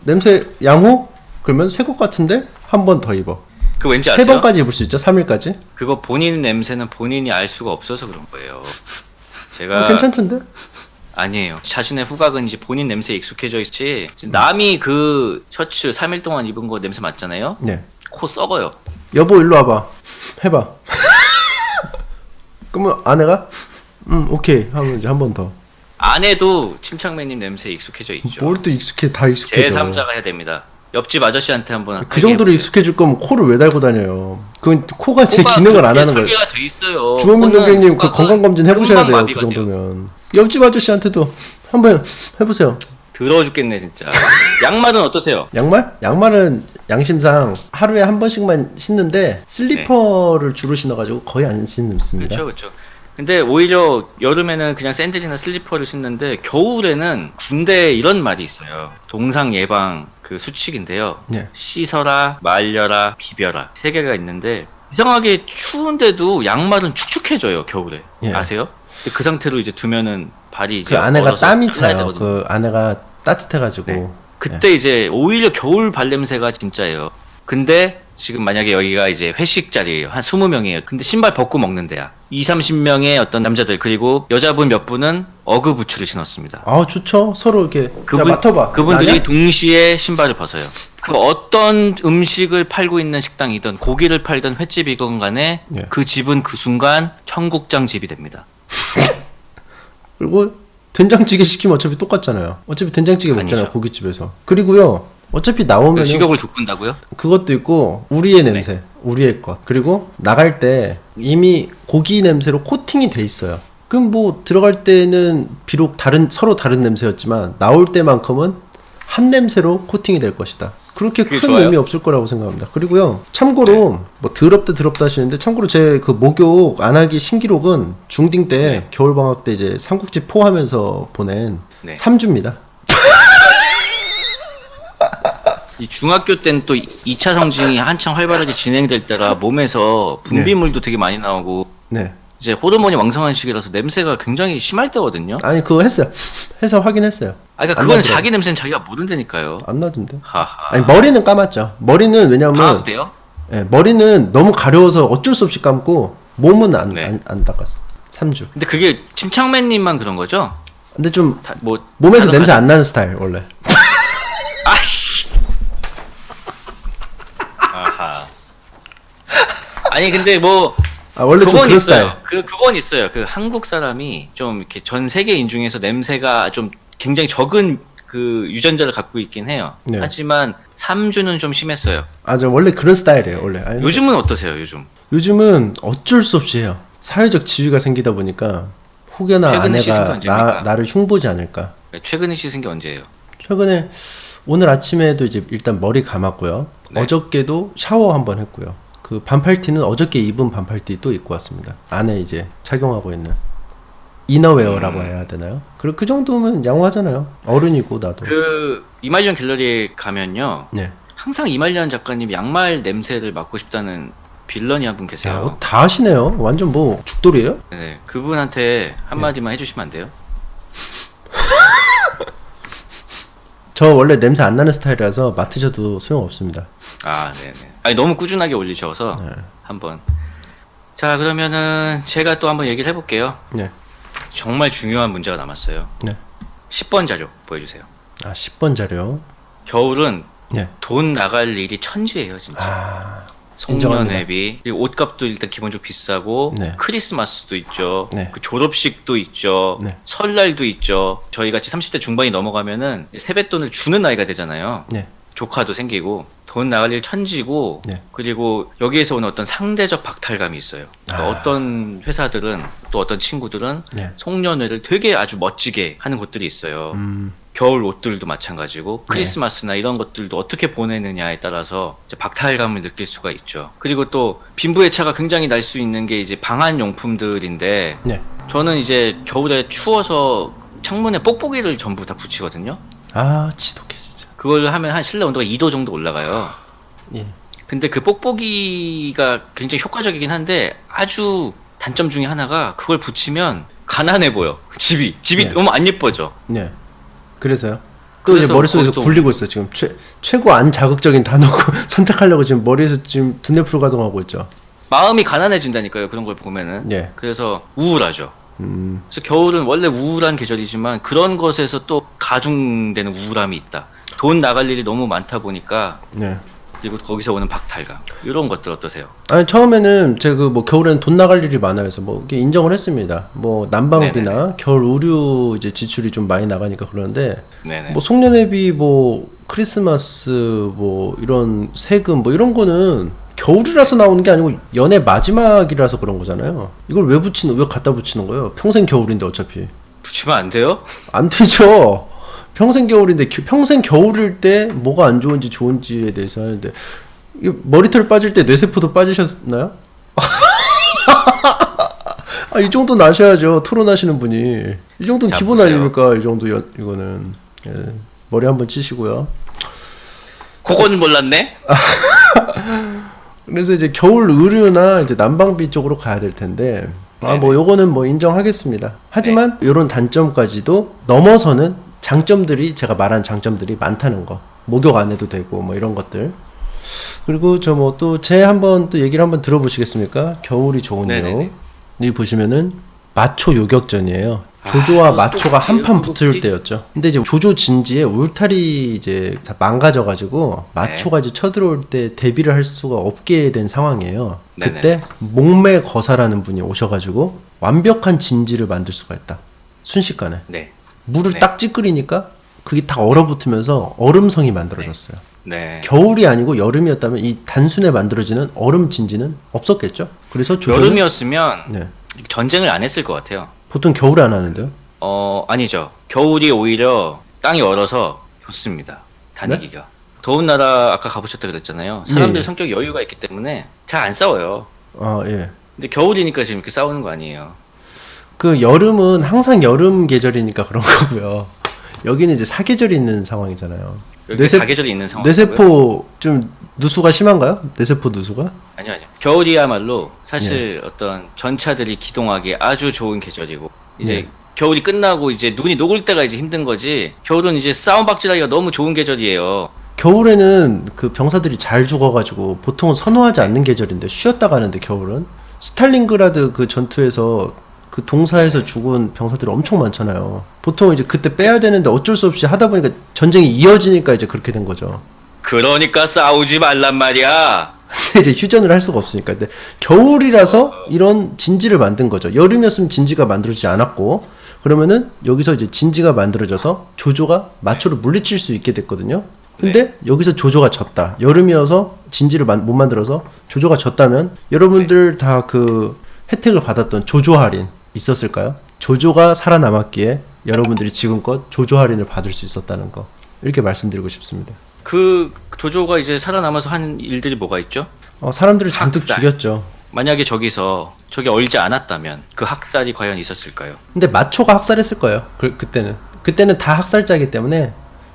냄새 양호? 그러면 새 것 같은데 한 번 더 입어. 그 왠지 세 아세요? 번까지 입을 수 있죠, 3일까지. 그거 본인 냄새는 본인이 알 수가 없어서 그런 거예요. 제가 괜찮던데? 아니에요. 자신의 후각은 이제 본인 냄새에 익숙해져 있지. 남이 그 셔츠 3일 동안 입은 거 냄새 맡잖아요. 네. 코 썩어요. 여보 일로 와봐. 해봐. 그러면 아내가 오케이 하면 이제 한 번 더. 아내도 침착맨님 냄새에 익숙해져 있죠. 뭘 또 다 익숙해져. 제3자가 해야 됩니다. 옆집 아저씨한테 한번 그 정도로 얘기해보세요. 익숙해질 거면 코를 왜 달고 다녀요? 그건 코가 제 코가 기능을 안 그렇게 하는 거예요. 설계가 돼 있어요. 주호민 코는 동경님 그 후각은 건강검진 해보셔야 돼요. 그 금방 마비가 돼요. 정도면. 옆집 아저씨한테도 한번 해보세요. 더러워 죽겠네 진짜. 양말은 어떠세요? 양말은 양심상 하루에 한 번씩만 신는데 슬리퍼를 주로 신어가지고 거의 안 신습니다. 그렇죠. 근데 오히려 여름에는 그냥 샌들이나 슬리퍼를 신는데 겨울에는 군대에 이런 말이 있어요. 동상 예방 그 수칙인데요. 네. 씻어라, 말려라, 비벼라 세 개가 있는데 이상하게 추운데도 양말은 축축해져요 겨울에. 예. 아세요? 근데 그 상태로 이제 두면은 발이 이제 그 아내가 얼어서 땀이 잘라야 차요. 되거든요. 그 아내가 따뜻해가지고. 네. 그때 이제 오히려 겨울 발냄새가 진짜예요. 근데 지금 만약에 여기가 이제 회식 자리예요. 한 20명이에요. 근데 신발 벗고 먹는 데야. 20-30명의 어떤 남자들 그리고 여자분 몇 분은 어그 부츠를 신었습니다. 아 좋죠. 서로 이렇게 야 맡아봐. 그분들이 나냐? 동시에 신발을 벗어요. 그 어떤 음식을 팔고 있는 식당이든 고기를 팔든 횟집이건 간에 예. 그 집은 그 순간 청국장 집이 됩니다. 그리고 된장찌개 시키면 어차피 똑같잖아요. 어차피 된장찌개 먹잖아요. 아니죠. 고깃집에서. 그리고요. 어차피 나오면 식욕을 돋군다고요? 그것도 있고 우리의 냄새, 우리의 것. 그리고 나갈 때 이미 고기 냄새로 코팅이 돼 있어요. 그럼 뭐 들어갈 때는 비록 서로 다른 냄새였지만 나올 때만큼은 한 냄새로 코팅이 될 것이다. 그렇게 그게 큰 좋아요? 의미 없을 거라고 생각합니다. 그리고요. 참고로 뭐 더럽다 하시는데 참고로 제 그 목욕 안 하기 신기록은 중딩 때 겨울 방학 때 이제 삼국지 포하면서 보낸 네. 3주입니다. 이 중학교 때는 또 2차 성징이 한창 활발하게 진행될 때라 몸에서 분비물도 되게 많이 나오고 네. 이제 호르몬이 왕성한 시기라서 냄새가 굉장히 심할 때거든요. 아니 그거 했어요. 해서 확인했어요. 그러니까 안 그건 나더라고요. 자기 냄새는 자기가 모른다니까요. 안 나던데. 하하. 아니 머리는 감았죠. 머리는 왜냐면 과학돼요? 예, 머리는 너무 가려워서 어쩔 수 없이 감고 몸은 안 네. 닦았어. 3주. 근데 그게 침착맨님만 그런 거죠? 근데 좀 뭐 몸에서 다른 냄새 안 나는 스타일 원래. 아씨. 아하. 아니 근데 뭐 원래 좀 그건 그런 있어요. 스타일. 그건 있어요. 그 한국 사람이 좀 이렇게 전 세계인 중에서 냄새가 좀 굉장히 적은 그 유전자를 갖고 있긴 해요. 네. 하지만 3주는 좀 심했어요. 저 원래 그런 스타일이에요. 원래. 아니, 요즘은 어떠세요? 요즘은 어쩔 수 없이 해요. 사회적 지위가 생기다 보니까 혹여나 최근에 씻은 게 아내가 언제입니까? 나를 흉보지 않을까. 최근에 씻은 게 언제예요? 최근에 오늘 아침에도 이제 일단 머리 감았고요. 네. 어저께도 샤워 한번 했고요. 그 반팔티는 어저께 입은 반팔티 또 입고 왔습니다. 안에 이제 착용하고 있는 이너웨어라고 해야 되나요? 그 정도면 양호하잖아요. 어른이고 나도. 그 이말년 갤러리에 가면요. 네. 항상 이말년 작가님이 양말 냄새를 맡고 싶다는 빌런이 한 분 야, 계세요. 다 하시네요. 완전 뭐 죽돌이에요? 네, 그분한테 한마디만 해주시면 안 돼요? 저 원래 냄새 안 나는 스타일이라서 맡으셔도 소용없습니다. 아, 네네. 아니, 너무 꾸준하게 올리셔서 네. 한번. 자, 그러면은 제가 또 한번 얘기를 해볼게요. 네. 정말 중요한 문제가 남았어요. 네. 10번 자료 보여주세요. 10번 자료. 겨울은 네. 돈 나갈 일이 천지예요, 진짜. 송년회비, 그리고 옷값도 일단 기본적으로 비싸고, 네. 크리스마스도 있죠. 네. 그 졸업식도 있죠. 네. 설날도 있죠. 저희 같이 30대 중반이 넘어가면은 세뱃돈을 주는 나이가 되잖아요. 네. 조카도 생기고 돈 나갈 일 천지고, 네. 그리고 여기에서 오는 어떤 상대적 박탈감이 있어요. 그러니까 어떤 회사들은 또 어떤 친구들은 네. 송년회를 되게 아주 멋지게 하는 곳들이 있어요. 겨울 옷들도 마찬가지고 크리스마스나 이런 것들도 어떻게 보내느냐에 따라서 이제 박탈감을 느낄 수가 있죠. 그리고 또 빈부의 차가 굉장히 날 수 있는 게 이제 방한 용품들인데, 네. 저는 이제 겨울에 추워서 창문에 뽁뽁이를 전부 다 붙이거든요. 아, 지독해 진짜. 그걸 하면 한 실내 온도가 2도 정도 올라가요. 예. 근데 그 뽁뽁이가 굉장히 효과적이긴 한데 아주 단점 중에 하나가 그걸 붙이면 가난해 보여. 집이 네. 너무 안 예뻐져. 네. 그래서요. 또 이제 그래서 머릿속에서 그것도- 굴리고 있어. 지금 최고 안 자극적인 단어고 선택하려고 지금 머리에서 지금 두뇌 풀가동하고 있죠. 마음이 가난해진다니까요. 그런 걸 보면은. 예. 그래서 우울하죠. 그래서 겨울은 원래 우울한 계절이지만 그런 것에서 또 가중되는 우울함이 있다. 돈 나갈 일이 너무 많다 보니까, 네. 그리고 거기서 오는 박탈감, 이런 것들 어떠세요? 아니 처음에는 제가 그 뭐 겨울에는 돈 나갈 일이 많아요. 그래서 뭐 이게 인정을 했습니다. 뭐 난방비나 겨울 의류 이제 지출이 좀 많이 나가니까 그러는데, 네네. 뭐 송년회비, 뭐 크리스마스, 뭐 이런 세금, 뭐 이런 거는 겨울이라서 나오는 게 아니고 연애 마지막이라서 그런 거잖아요. 이걸 왜 갖다 붙이는 거예요? 평생 겨울인데 어차피 붙이면 안 돼요? 안 되죠. 평생 겨울인데 평생 겨울일 때 뭐가 안 좋은지 좋은지에 대해서 하는데, 이 머리털 빠질 때 뇌세포도 빠지셨나요? 아, 이 정도 나셔야죠. 토론하시는 분이. 이 정도는 자, 기본 보세요. 아닙니까? 이 정도 이거는. 예. 머리 한번 치시고요. 그건 몰랐네? 그래서 이제 겨울 의류나 이제 난방비 쪽으로 가야 될 텐데, 뭐 요거는 뭐 인정하겠습니다. 하지만 이런 단점까지도 넘어서는 장점들이, 제가 말한 장점들이 많다는 거. 목욕 안 해도 되고 뭐 이런 것들. 그리고 저 뭐 또 제 한번 또 얘기를 한번 들어보시겠습니까? 겨울이 좋은 이유. 네네네. 여기 보시면은 마초 요격전이에요. 조조와 마초가 한판 붙을 때였죠. 근데 이제 조조 진지에 울타리 이제 다 망가져가지고 마초가 이제 쳐들어올 때 대비를 할 수가 없게 된 상황이에요. 네네. 그때 목매 거사라는 분이 오셔가지고 완벽한 진지를 만들 수가 있다. 순식간에. 네. 물을 네. 딱 찌끄리니까 그게 다 얼어붙으면서 얼음성이 만들어졌어요. 네. 겨울이 아니고 여름이었다면 이 단순에 만들어지는 얼음 진지는 없었겠죠. 그래서 조조는 여름이었으면 네. 전쟁을 안 했을 것 같아요. 보통 겨울에 안 하는데요. 아니죠. 겨울이 오히려 땅이 얼어서 좋습니다. 다니기가. 더운 나라 아까 가보셨다 그랬잖아요. 사람들 예. 성격이 여유가 있기 때문에 잘 안 싸워요. 아, 예. 근데 겨울이니까 지금 이렇게 싸우는 거 아니에요. 그 여름은 항상 여름 계절이니까 그런 거고요. 여기는 이제 사계절이 있는 상황이잖아요. 여기 사계절이 있는 상황. 뇌세포 좀 누수가 심한가요? 뇌세포 누수가? 아니요. 겨울이야말로 사실 어떤 전차들이 기동하기 아주 좋은 계절이고, 이제 예. 겨울이 끝나고 이제 눈이 녹을 때가 이제 힘든 거지, 겨울은 이제 싸움박질하기가 너무 좋은 계절이에요. 겨울에는 그 병사들이 잘 죽어가지고 보통은 선호하지 않는 계절인데 쉬었다 가는데, 겨울은 스탈린그라드 그 전투에서 그 동사에서 죽은 병사들이 엄청 많잖아요. 보통 이제 그때 빼야 되는데 어쩔 수 없이 하다 보니까 전쟁이 이어지니까 이제 그렇게 된 거죠. 그러니까 싸우지 말란 말이야. 근데 이제 휴전을 할 수가 없으니까. 근데 겨울이라서 이런 진지를 만든 거죠. 여름이었으면 진지가 만들어지지 않았고, 그러면은 여기서 이제 진지가 만들어져서 조조가 마초를 물리칠 수 있게 됐거든요. 근데 여기서 조조가 졌다. 여름이어서 진지를 못 만들어서 조조가 졌다면 여러분들 다 그 혜택을 받았던 조조 할인 있었을까요? 조조가 살아남았기에 여러분들이 지금껏 조조 할인을 받을 수 있었다는 거, 이렇게 말씀드리고 싶습니다. 그 조조가 이제 살아남아서 한 일들이 뭐가 있죠? 사람들을 잔뜩 학살. 죽였죠. 만약에 저게 얼지 않았다면 그 학살이 과연 있었을까요? 근데 마초가 학살했을 거예요. 그때는 다 학살자이기 때문에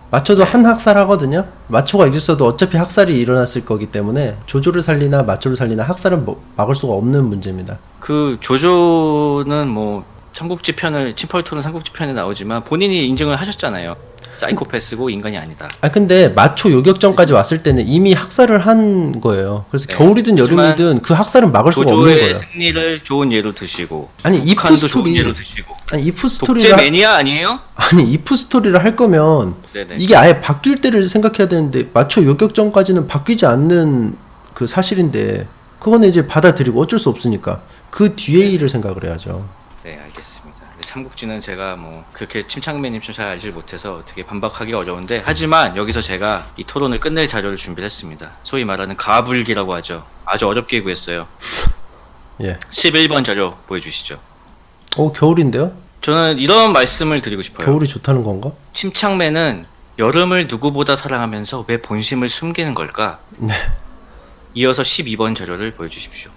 마초도 한 학살하거든요. 마초가 있었어도 어차피 학살이 일어났을 거기 때문에 조조를 살리나 마초를 살리나 학살은 막을 수가 없는 문제입니다. 그 조조는 뭐 삼국지 편을, 침펄토는 삼국지 편에 나오지만 본인이 인증을 하셨잖아요. 사이코패스고 인간이 아니다. 근데 마초 요격전까지 왔을 때는 이미 학살을 한 거예요. 그래서 겨울이든 여름이든 그 학살은 막을 수가 없는 조조의 거예요. 승리를 좋은 예로 드시고, 아니, 이프 북한도 좋은 스토리, 예로 드시고. 아니 이프 독재 스토리를 매니아 아니에요? 아니 이프 스토리를 할 거면 네네. 이게 아예 바뀔 때를 생각해야 되는데 마초 요격전까지는 바뀌지 않는 그 사실인데 그거는 이제 받아들이고 어쩔 수 없으니까 그 뒤에 일을 생각을 해야죠. 네, 알겠습니다. 삼국지는 제가 뭐 그렇게 침착맨님처럼 잘 알지 못해서 되게 반박하기 어려운데, 하지만 여기서 제가 이 토론을 끝낼 자료를 준비를 했습니다. 소위 말하는 가불기라고 하죠. 아주 어렵게 구했어요. 예. 11번 자료 보여주시죠. 겨울인데요? 저는 이런 말씀을 드리고 싶어요. 겨울이 좋다는 건가? 침착맨은 여름을 누구보다 사랑하면서 왜 본심을 숨기는 걸까? 네. 이어서 12번 자료를 보여주십시오.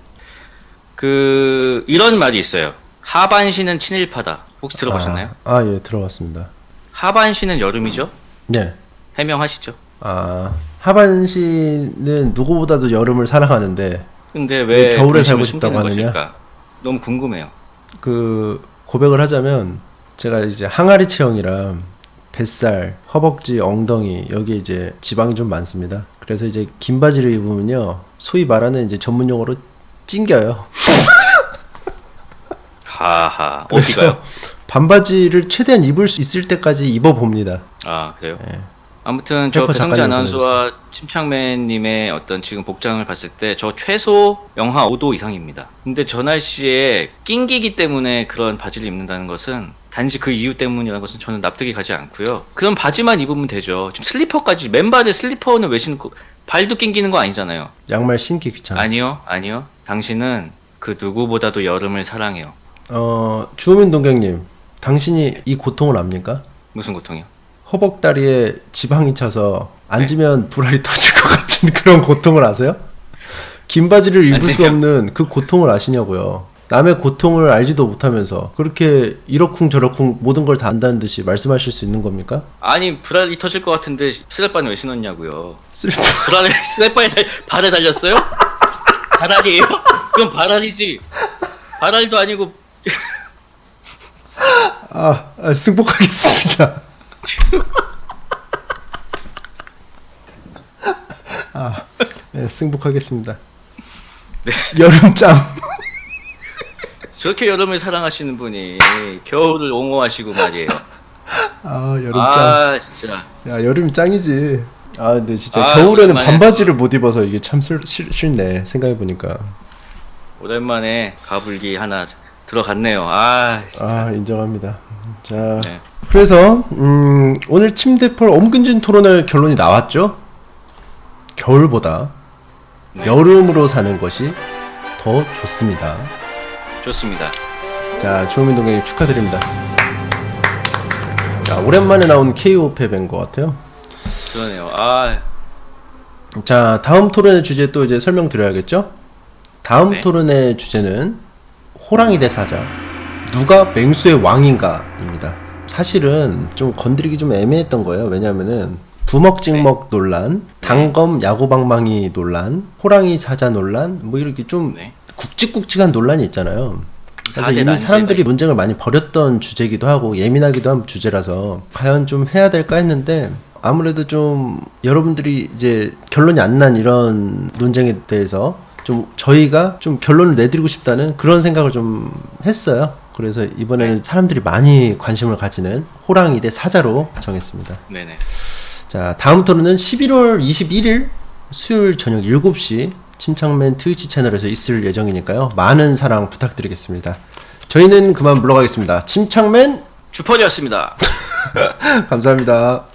이런 말이 있어요. 하반시는 친일파다. 혹시 들어보셨나요? 예, 들어봤습니다. 하반시는 여름이죠? 네. 해명하시죠. 하반시는 누구보다도 여름을 사랑하는데 근데 왜 겨울에 본심을 살고 싶다고 숨기는 하느냐? 것일까? 너무 궁금해요. 그 고백을 하자면 제가 이제 항아리 체형이랑 뱃살, 허벅지, 엉덩이 여기 이제 지방이 좀 많습니다. 그래서 이제 긴 바지를 입으면요 소위 말하는 이제 전문 용어로 찡겨요. 하하. 그래서 어디가요? 반바지를 최대한 입을 수 있을 때까지 입어 봅니다. 아, 그래요? 예. 아무튼 저 헬퍼 배성재 작가님 아나운서와 침착맨님의 어떤 지금 복장을 봤을 때 저 최소 영하 5도 이상입니다. 근데 저 날씨에 낑기기 때문에 그런 바지를 입는다는 것은 단지 그 이유 때문이라는 것은 저는 납득이 가지 않고요. 그런 바지만 입으면 되죠. 지금 슬리퍼까지, 맨발에 슬리퍼는 왜 신고, 발도 낑기는 거 아니잖아요. 양말 신기 귀찮아서. 아니요. 당신은 그 누구보다도 여름을 사랑해요. 주호민 동경님, 당신이 이 고통을 압니까? 무슨 고통이요? 허벅다리에 지방이 차서 앉으면 불알이 터질 것 같은 그런 고통을 아세요? 긴 바지를 입을 수 없는 그 고통을 아시냐고요. 남의 고통을 알지도 못하면서 그렇게 이러쿵저러쿵 모든 걸 다 안다는 듯이 말씀하실 수 있는 겁니까? 아니, 불알이 터질 것 같은데 슬랩바는 왜 신었냐고요. 슬퍼. 불알을 슬랩바에 발에 달렸어요? 발알이에요? 그럼 발알이지. 발알도 아니고. 승복하겠습니다. 네, 승복하겠습니다. 네. 여름짱. 저렇게 여름을 사랑하시는 분이 겨울을 옹호하시고 말이에요. 여름짱. 진짜. 야, 여름이 짱이지. 근데 진짜 아, 겨울에는 오랜만에 반바지를 못 입어서 이게 참 싫네. 생각해보니까. 오랜만에 가불기 하나 들어갔네요. 진짜. 인정합니다. 자, 네. 그래서 오늘 침대펄 엄근진 토론의 결론이 나왔죠? 겨울보다 네. 여름으로 사는 것이 더 좋습니다. 좋습니다. 자, 주호민 동경님 축하드립니다. 자, 오랜만에 나온 KO 패배인 것 같아요. 그러네요. 자, 다음 토론의 주제 또 이제 설명드려야겠죠? 다음 네. 토론의 주제는 호랑이 대 사자. 누가 맹수의 왕인가입니다. 사실은 좀 건드리기 좀 애매했던 거예요. 왜냐면은 부먹찍먹 논란, 단검 야구방망이 논란, 호랑이 사자 논란, 뭐 이렇게 좀 굵직굵직한 논란이 있잖아요. 그래서 이미 사람들이 논쟁을 많이 벌였던 주제이기도 하고 예민하기도 한 주제라서 과연 좀 해야 될까 했는데 아무래도 좀 여러분들이 이제 결론이 안 난 이런 논쟁에 대해서 좀 저희가 좀 결론을 내드리고 싶다는 그런 생각을 좀 했어요. 그래서 이번에는 사람들이 많이 관심을 가지는 호랑이 대 사자로 정했습니다. 네네. 자, 다음 토론은 11월 21일 수요일 저녁 7시 침착맨 트위치 채널에서 있을 예정이니까요. 많은 사랑 부탁드리겠습니다. 저희는 그만 물러가겠습니다. 침착맨 주퍼디였습니다. 감사합니다.